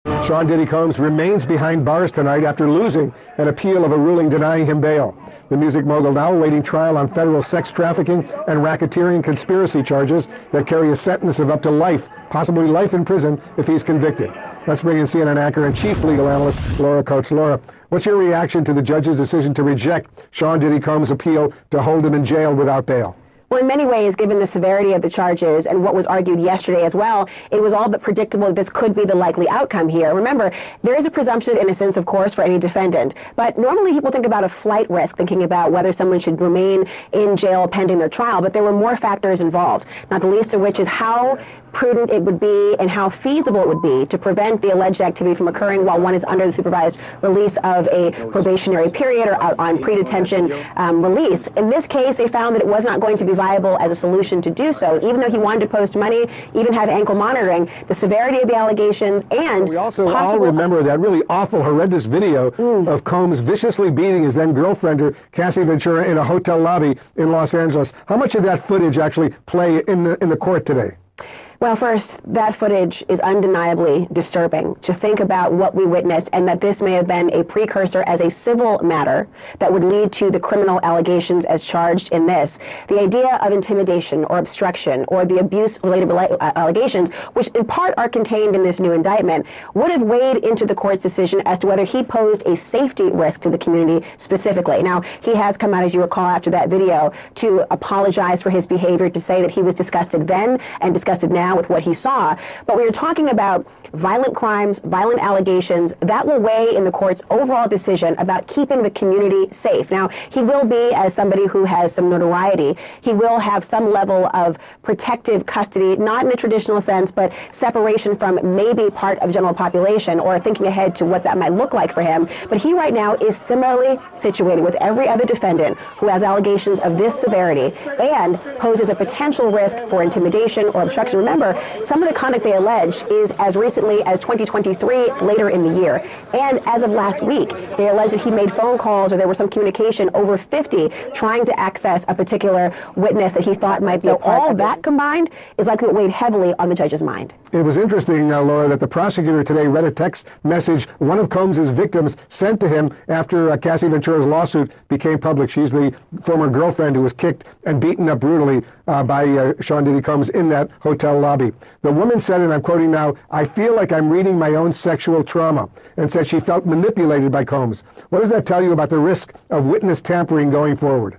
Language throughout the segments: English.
Sean Diddy Combs remains behind bars tonight after losing an appeal of a ruling denying him bail. The music mogul now awaiting trial on federal sex trafficking and racketeering conspiracy charges that carry a sentence of up to life, possibly life in prison if he's convicted. Let's bring in CNN anchor and chief legal analyst Laura Coates. Laura, what's your reaction to the judge's decision to reject Sean Diddy Combs' appeal to hold him in jail without bail? Well, in many ways, given the severity of the charges and what was argued yesterday as well, it was all but predictable that this could be the likely outcome here. Remember, there is a presumption of innocence, of course, for any defendant. But normally people think about a flight risk, thinking about whether someone should remain in jail pending their trial. But there were more factors involved, not the least of which is how prudent it would be and how feasible it would be to prevent the alleged activity from occurring while one is under the supervised release of a probationary period or out on pre-detention release. In this case, they found that it was not going to be viable as a solution to do so. Even though he wanted to post money, even have ankle monitoring, the severity of the allegations and we also all remember that really awful, horrendous video of Combs viciously beating his then girlfriend, Cassie Ventura, in a hotel lobby in Los Angeles. How much of that footage actually play in the court today? Well, first, that footage is undeniably disturbing to think about what we witnessed and that this may have been a precursor as a civil matter that would lead to the criminal allegations as charged in this. The idea of intimidation or obstruction or the abuse-related allegations, which in part are contained in this new indictment, would have weighed into the court's decision as to whether he posed a safety risk to the community specifically. Now, he has come out, as you recall, after that video to apologize for his behavior, to say that he was disgusted then and disgusted now with what he saw. But we are talking about violent crimes, violent allegations that will weigh in the court's overall decision about keeping the community safe. Now, he will be, as somebody who has some notoriety, he will have some level of protective custody, not in a traditional sense, but separation from maybe part of the general population or thinking ahead to what that might look like for him. But he right now is similarly situated with every other defendant who has allegations of this severity and poses a potential risk for intimidation or obstruction. Remember, some of the conduct they allege is as recently as 2023, later in the year. And as of last week, they allege that he made phone calls or there was some communication over 50 trying to access a particular witness that he thought might be a part all of that combined is likely to weigh heavily on the judge's mind. It was interesting, Laura, that the prosecutor today read a text message one of Combs' victims sent to him after Cassie Ventura's lawsuit became public. She's the former girlfriend who was kicked and beaten up brutally by Sean Diddy Combs in that hotel lobby. The woman said, and I'm quoting now, "I feel like I'm reading my own sexual trauma," and said she felt manipulated by Combs. What does that tell you about the risk of witness tampering going forward?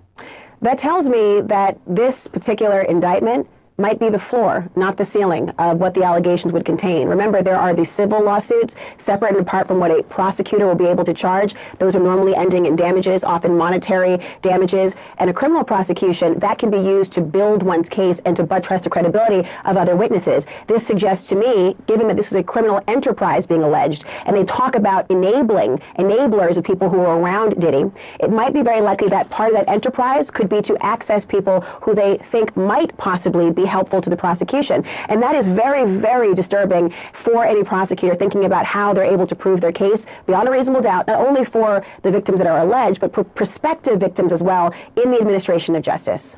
That tells me that this particular indictment might be the floor, not the ceiling of what the allegations would contain. Remember, there are the civil lawsuits separate and apart from what a prosecutor will be able to charge. Those are normally ending in damages, often monetary damages, and a criminal prosecution that can be used to build one's case and to buttress the credibility of other witnesses. This suggests to me, given that this is a criminal enterprise being alleged, and they talk about enablers of people who are around Diddy, it might be very likely that part of that enterprise could be to access people who they think might possibly be helpful to the prosecution. And that is very, very disturbing for any prosecutor thinking about how they're able to prove their case beyond a reasonable doubt, not only for the victims that are alleged, but for prospective victims as well in the administration of justice.